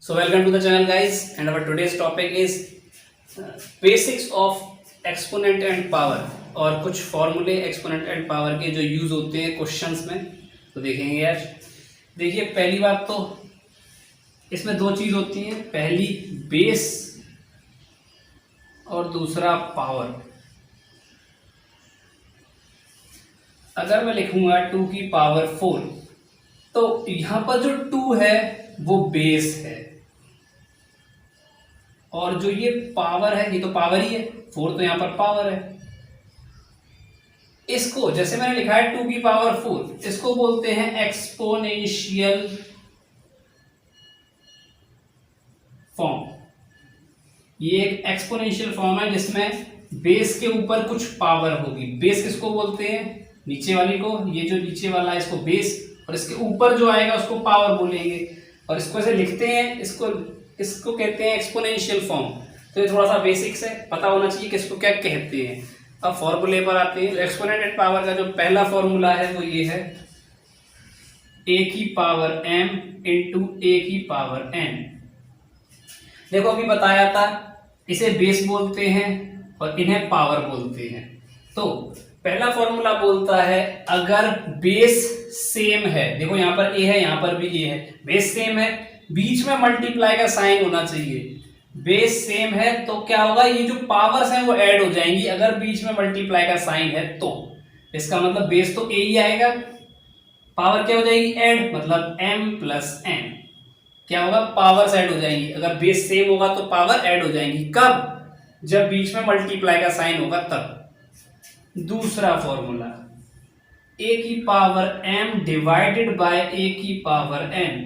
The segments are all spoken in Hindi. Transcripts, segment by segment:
So welcome to the channel guys, and our today's topic is basics of exponent and power और कुछ फॉर्मूले एक्सपोनेंट एंड पावर के जो यूज होते हैं क्वेश्चंस में तो देखेंगे यार। देखिए पहली बात तो इसमें दो चीज होती हैं, पहली बेस और दूसरा पावर। अगर मैं लिखूंगा 2 की पावर 4 तो यहां पर जो 2 है वो बेस है और जो ये पावर है ये तो पावर ही है, 4 तो यहां पर पावर है। इसको जैसे मैंने लिखा है 2 की पावर 4, इसको बोलते हैं एक्सपोनेंशियल फॉर्म। ये एक एक्सपोनेंशियल फॉर्म है जिसमें बेस के ऊपर कुछ पावर होगी। बेस किसको बोलते हैं? नीचे वाली को, ये जो नीचे वाला है इसको बेस, और इसके ऊपर जो आएगा उसको पावर बोलेंगे। और इसको ऐसे लिखते हैं, इसको कहते हैं एक्सपोनेंशियल फॉर्म। तो ये थोड़ा सा बेसिक्स है, पता होना चाहिए कि इसको क्या कहते हैं। अब फॉर्मूले पर आते हैं। एक्सपोनेंट एंड पावर का जो पहला फॉर्मूला है वो ये है a की पावर m इंटू a की पावर n। देखो अभी बताया था, इसे बेस बोलते हैं और इन्हें पावर बोलते हैं। तो पहला फॉर्मूला बोलता है अगर बेस सेम है, देखो यहाँ पर a है यहाँ पर भी a है, बेस सेम है, बीच में मल्टीप्लाई का साइन होना चाहिए। बेस सेम है तो क्या होगा, ये जो पावर्स हैं वो ऐड हो जाएंगी अगर बीच में मल्टीप्लाई का साइन है तो। इसका मतलब बेस तो a ही आएगा, पावर क्या हो जाएगी ऐड, मतलब m प्लस n। क्या होगा, पावर्स ऐड हो जाएंगी। अगर बेस सेम होगा तो पावर ऐड हो जाएंगी, कब? जब बीच में मल्टीप्लाई का साइन होगा तब। दूसरा फॉर्मूला a की power m divided by a की पावर n।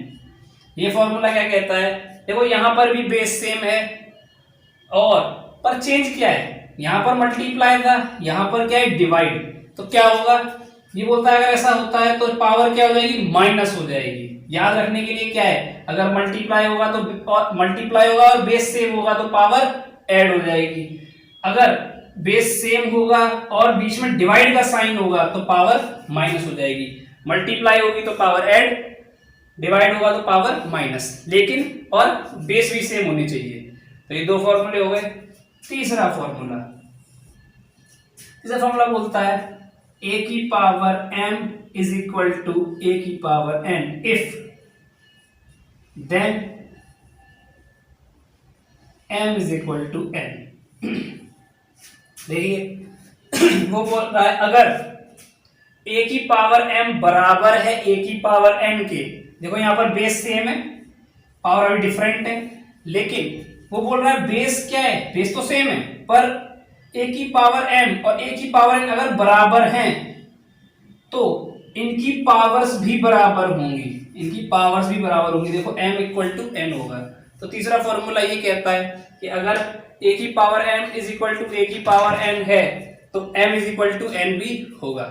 ये फॉर्मूला क्या कहता है, देखो यहां पर भी बेस सेम है और पर चेंज क्या है, यहां पर मल्टीप्लाई था, यहां पर क्या है डिवाइड। तो क्या होगा, ये बोलता है अगर ऐसा होता है तो पावर क्या हो जाएगी, माइनस हो जाएगी। याद रखने के लिए क्या है, अगर मल्टीप्लाई होगा तो मल्टीप्लाई होगा और बेस सेम होगा तो पावर ऐड हो जाएगी। अगर बेस सेम होगा और बीच में डिवाइड का साइन होगा तो पावर माइनस हो जाएगी। मल्टीप्लाई होगी तो पावर ऐड, डिवाइड होगा तो पावर माइनस, लेकिन और बेस भी सेम होनी चाहिए। तो ये दो फॉर्मूले हो गए। तीसरा फॉर्मूला बोलता है a की power m is equal to a की power n if then m is equal to n। देखिए वो बोल रहा है अगर a की पावर m बराबर है a की पावर n के, देखो यहां पर बेस सेम है, पावर अभी डिफरेंट है, लेकिन वो बोल रहा है बेस क्या है, बेस तो सेम है पर a की पावर m और a की पावर n अगर बराबर हैं तो इनकी पावर्स भी बराबर होंगी, इनकी पावर्स भी बराबर होंगी। देखो m इक्वल टू n होगा। तो तीसरा फॉर्मूला ये कहता है कि अगर a की power m is equal to a की पावर n है तो m is equal to n भी होगा।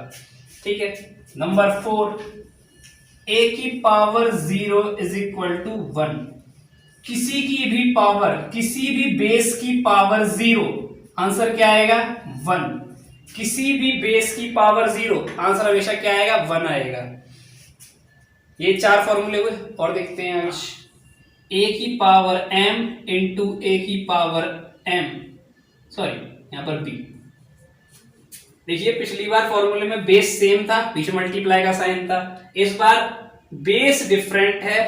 ठीक है। नंबर 4, a की पावर 0 इज इक्वल टू 1। किसी की भी पावर, किसी भी बेस की पावर 0, आंसर क्या आएगा 1। किसी भी बेस की पावर 0, आंसर हमेशा क्या आएगा 1 आएगा। ये 4 फॉर्मूले हुए और देखते हैं आज। a की पावर m इंटू a की पावर m, सॉरी यहाँ पर b। देखिए पिछली बार फॉर्मूले में बेस सेम था, बीच में मल्टीप्लाई का साइन था। इस बार बेस डिफरेंट है,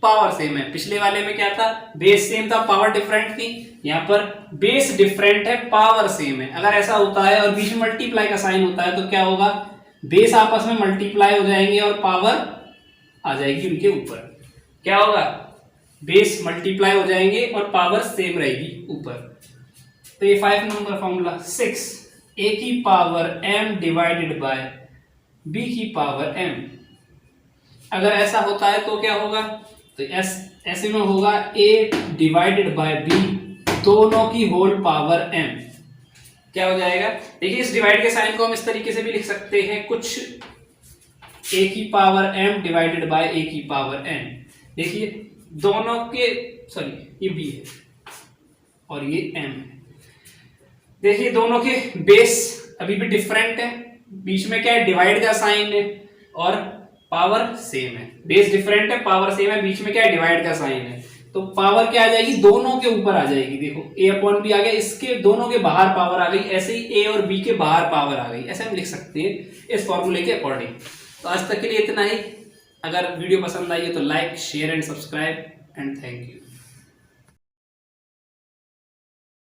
पावर सेम है। पिछले वाले में क्या था, बेस सेम था, पावर डिफरेंट थी। यहाँ पर बेस डिफरेंट है, पावर सेम है। अगर ऐसा होता है और बीच में मल्टीप्लाई का साइन होता है तो क्या होगा, बेस आपस में मल्टीप्लाई हो जाएंगे और पावर आ जाएगी उनके ऊपर। क्या होगा, बेस मल्टीप्लाई हो जाएंगे और पावर सेम रहेगी ऊपर। तो ये 5 नंबर फॉर्मूला। 6, a की power m divided by b की पावर m। अगर ऐसा होता है तो क्या होगा, तो ऐसे में होगा a डिवाइडेड बाय b दोनों की होल पावर m। क्या हो जाएगा, देखिए इस डिवाइड के साइन को हम इस तरीके से भी लिख सकते हैं, कुछ a की power m divided by a की पावर n। देखिए दोनों के, सॉरी ये b है और ये m है। देखिए दोनों के बेस अभी भी डिफरेंट है, बीच में क्या है डिवाइड का साइन है और पावर सेम है। बेस डिफरेंट है, पावर सेम है, बीच में क्या है डिवाइड का साइन है। तो पावर क्या आ जाएगी, दोनों के ऊपर आ जाएगी। देखो a अपॉन बी आ गया, इसके दोनों के बाहर पावर आ गई, ऐसे ही a और b के बाहर पावर आ गई, ऐसे हम लिख सकते हैं इस फॉर्मूले के अकॉर्डिंग। तो आज तक के लिए इतना ही। अगर वीडियो पसंद आई है तो like share and subscribe and thank you.